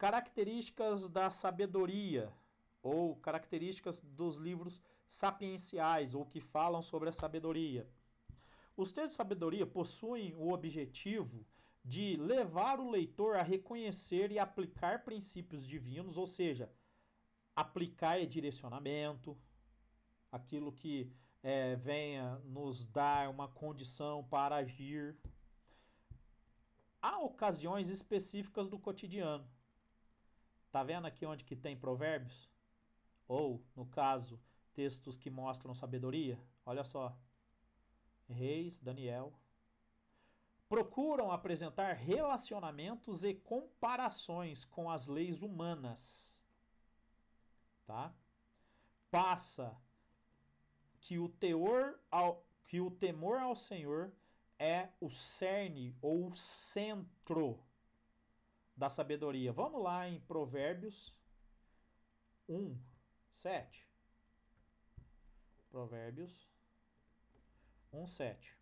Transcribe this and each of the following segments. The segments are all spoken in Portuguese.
Características da sabedoria, ou características dos livros sapienciais, ou que falam sobre a sabedoria. Os textos de sabedoria possuem o objetivo de levar o leitor a reconhecer e aplicar princípios divinos, ou seja, aplicar direcionamento, aquilo que venha nos dar uma condição para agir. Há ocasiões específicas do cotidiano. Tá vendo aqui onde que tem provérbios? Ou, no caso, textos que mostram sabedoria? Olha só. Reis, Daniel. Procuram apresentar relacionamentos e comparações com as leis humanas. Tá? Passa que o temor ao Senhor é o cerne ou o centro da sabedoria. Vamos lá em Provérbios 1, 7. Provérbios 1, 7.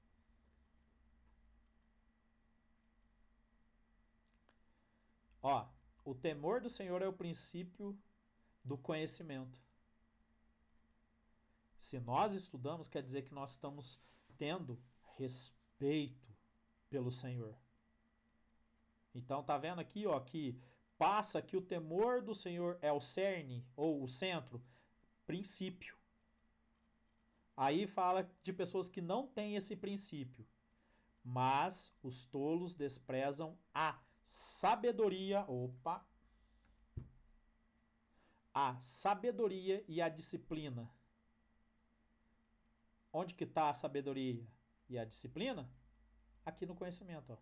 Ó, o temor do Senhor é o princípio do conhecimento. Se nós estudamos, quer dizer que nós estamos tendo respeito pelo Senhor. Então tá vendo aqui, ó, que passa que o temor do Senhor é o cerne ou o centro, princípio. Aí fala de pessoas que não têm esse princípio. Mas os tolos desprezam a sabedoria, a sabedoria e a disciplina. Onde que está a sabedoria e a disciplina? Aqui no conhecimento, ó.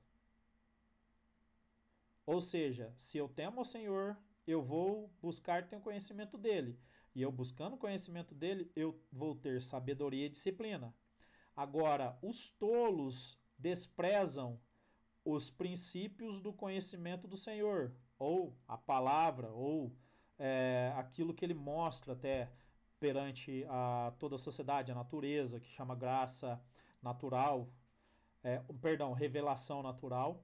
Ou seja, se eu temo ao Senhor, eu vou buscar ter o conhecimento dele. E eu buscando o conhecimento dele, eu vou ter sabedoria e disciplina. Agora, os tolos desprezam os princípios do conhecimento do Senhor, ou a palavra, ou aquilo que ele mostra até perante a toda a sociedade, a natureza, que chama graça natural, revelação natural.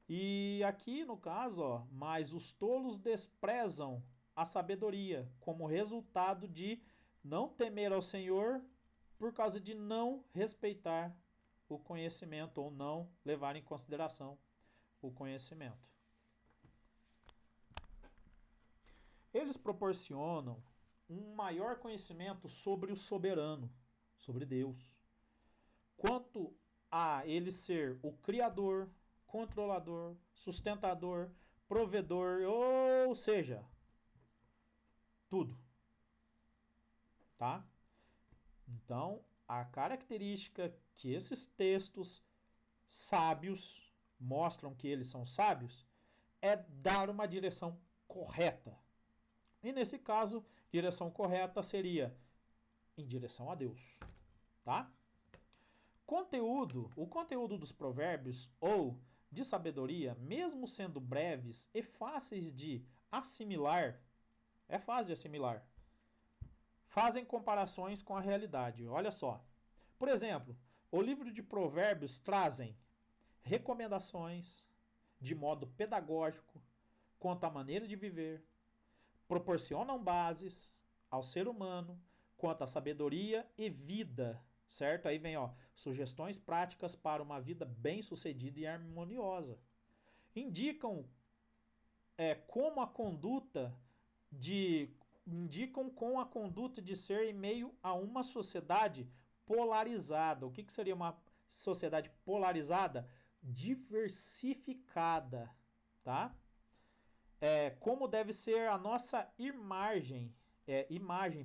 E aqui no caso, ó, mas os tolos desprezam a sabedoria como resultado de não temer ao Senhor por causa de não respeitar o conhecimento ou não levar em consideração o conhecimento. Eles proporcionam um maior conhecimento sobre o soberano, sobre Deus, quanto a ele ser o Criador, controlador, sustentador, provedor, ou seja, tudo. Tá? Então, a característica que esses textos sábios mostram que eles são sábios é dar uma direção correta. E nesse caso, direção correta seria em direção a Deus. Tá? O conteúdo dos provérbios ou de sabedoria, mesmo sendo breves e fáceis de assimilar, é fácil de assimilar, fazem comparações com a realidade. Olha só. Por exemplo, o livro de provérbios trazem recomendações de modo pedagógico quanto à maneira de viver, proporcionam bases ao ser humano quanto à sabedoria e vida, certo? Aí vem, ó, sugestões práticas para uma vida bem-sucedida e harmoniosa. Indicam com a conduta de ser em meio a uma sociedade polarizada. O que seria uma sociedade polarizada? Diversificada, tá? Como deve ser a nossa imagem,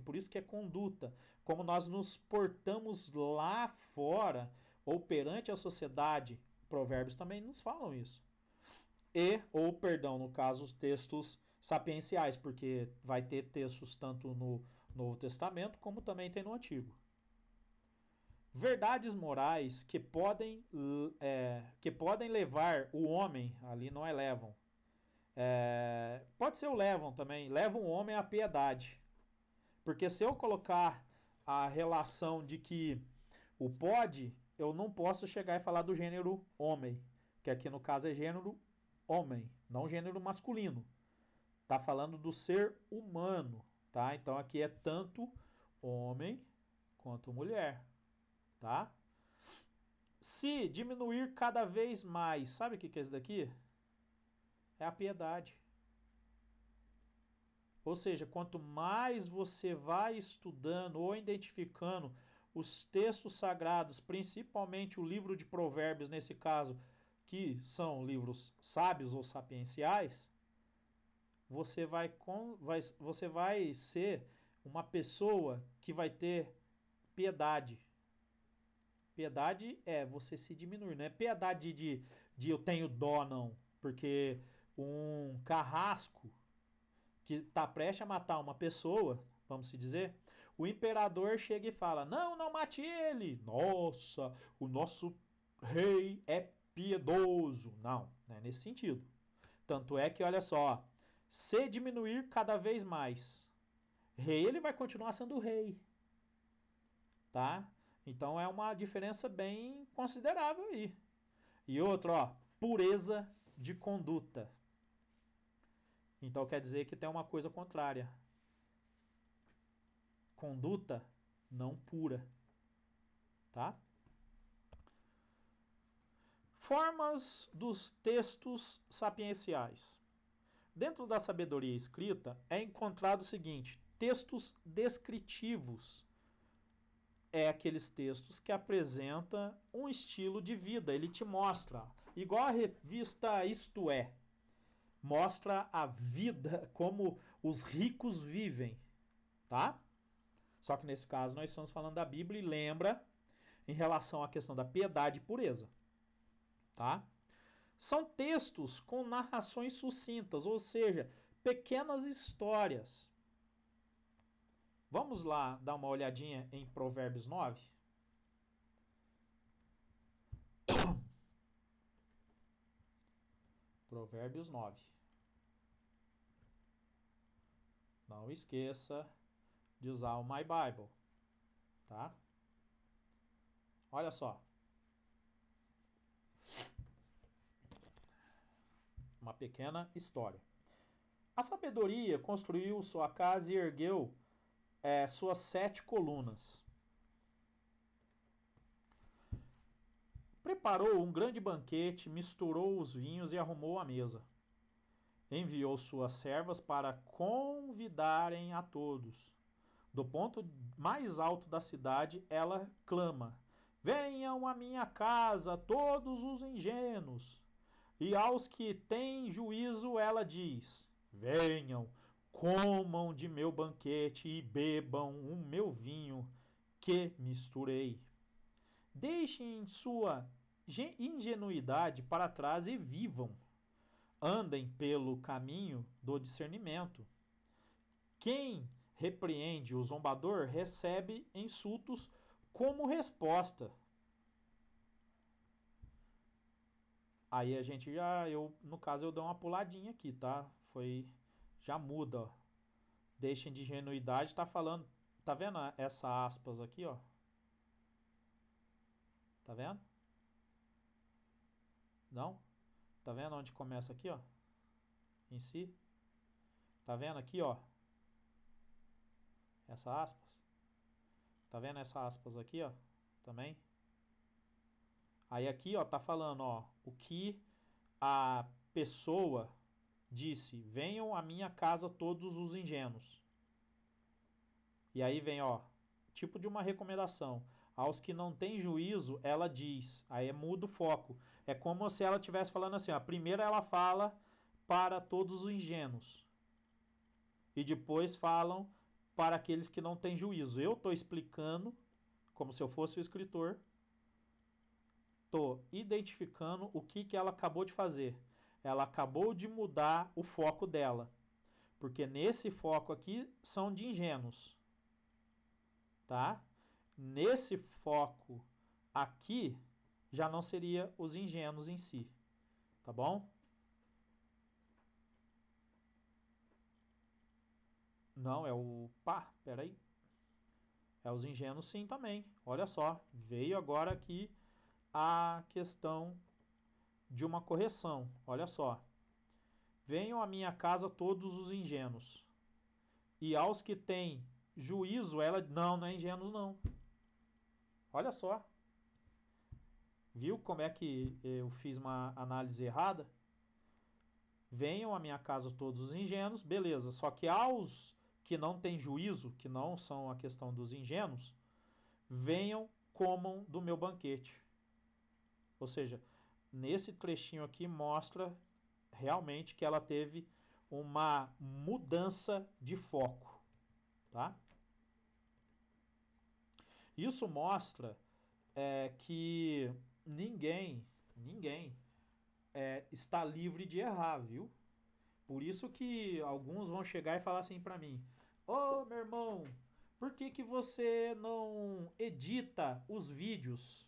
por isso que é conduta, como nós nos portamos lá fora ou perante a sociedade. Provérbios também nos falam isso. No caso, os textos sapienciais, porque vai ter textos tanto no Novo Testamento como também tem no Antigo. Verdades morais que podem levar o homem, ali não levam, pode ser o levam também, levam o homem à piedade. Porque se eu colocar a relação de que o pode, eu não posso chegar e falar do gênero homem, que aqui no caso é gênero homem, não gênero masculino. Está falando do ser humano, tá? Então aqui é tanto homem quanto mulher, tá? Se diminuir cada vez mais, sabe o que é isso daqui? É a piedade. Ou seja, quanto mais você vai estudando ou identificando os textos sagrados, principalmente o livro de Provérbios, nesse caso, que são livros sábios ou sapienciais, você vai ser uma pessoa que vai ter piedade. Piedade é você se diminuir, não é piedade de eu tenho dó, não. Porque um carrasco que está prestes a matar uma pessoa, vamos se dizer, o imperador chega e fala: não, não mate ele. Nossa, o nosso rei é piedoso. Não, não é nesse sentido. Tanto é que, olha só, se diminuir cada vez mais, rei ele vai continuar sendo rei, tá? Então é uma diferença bem considerável aí. E outro, ó, pureza de conduta. Então quer dizer que tem uma coisa contrária. Conduta não pura, tá? Formas dos textos sapienciais. Dentro da sabedoria escrita é encontrado o seguinte: textos descritivos. É aqueles textos que apresentam um estilo de vida. Ele te mostra, igual a revista Isto É, mostra a vida, como os ricos vivem, tá? Só que nesse caso nós estamos falando da Bíblia e lembra em relação à questão da piedade e pureza, tá? São textos com narrações sucintas, ou seja, pequenas histórias. Vamos lá dar uma olhadinha em Provérbios 9? Provérbios 9. Não esqueça de usar o My Bible, tá? Olha só. Uma pequena história. A sabedoria construiu sua casa e ergueu suas 7 colunas. Preparou um grande banquete, misturou os vinhos e arrumou a mesa. Enviou suas servas para convidarem a todos. Do ponto mais alto da cidade, ela clama: venham à minha casa todos os ingênuos. E aos que têm juízo, ela diz: venham, comam de meu banquete e bebam o meu vinho que misturei. Deixem sua ingenuidade para trás e vivam. Andem pelo caminho do discernimento. Quem repreende o zombador recebe insultos como resposta. Aí a gente no caso eu dou uma puladinha aqui, tá? Já muda, ó. Deixem de ingenuidade, tá falando, tá vendo essa aspas aqui, ó? Tá vendo? Não? Tá vendo onde começa aqui, ó? Em si? Tá vendo aqui, ó? Essa aspas? Tá vendo essa aspas aqui, ó? Também? Aí aqui, ó, tá falando, ó, o que a pessoa disse: venham à minha casa todos os ingênuos. E aí vem, ó, tipo de uma recomendação. Aos que não têm juízo, ela diz. Aí muda o foco. É como se ela estivesse falando assim, ó, primeiro ela fala para todos os ingênuos. E depois falam para aqueles que não têm juízo. Eu estou explicando, como se eu fosse o escritor, estou identificando o que ela acabou de fazer. Ela acabou de mudar o foco dela. Porque nesse foco aqui são de ingênuos. Tá? Nesse foco aqui já não seria os ingênuos em si. Tá bom? Não, é o... peraí. É os ingênuos sim também. Olha só, veio agora aqui a questão de uma correção. Olha só. Venham à minha casa todos os ingênuos. E aos que têm juízo, ela... Não é ingênuos, não. Olha só. Viu como é que eu fiz uma análise errada? Venham à minha casa todos os ingênuos, beleza. Só que aos que não têm juízo, que não são a questão dos ingênuos, venham, comam do meu banquete. Ou seja, nesse trechinho aqui mostra realmente que ela teve uma mudança de foco, tá? Isso mostra que ninguém está livre de errar, viu? Por isso que alguns vão chegar e falar assim pra mim: Ô, meu irmão, por que você não edita os vídeos?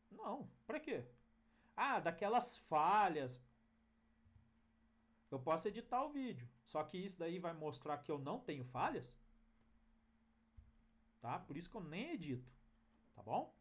Não, pra quê? Ah, daquelas falhas. Eu posso editar o vídeo, só que isso daí vai mostrar que eu não tenho falhas, tá? Por isso que eu nem edito, tá bom?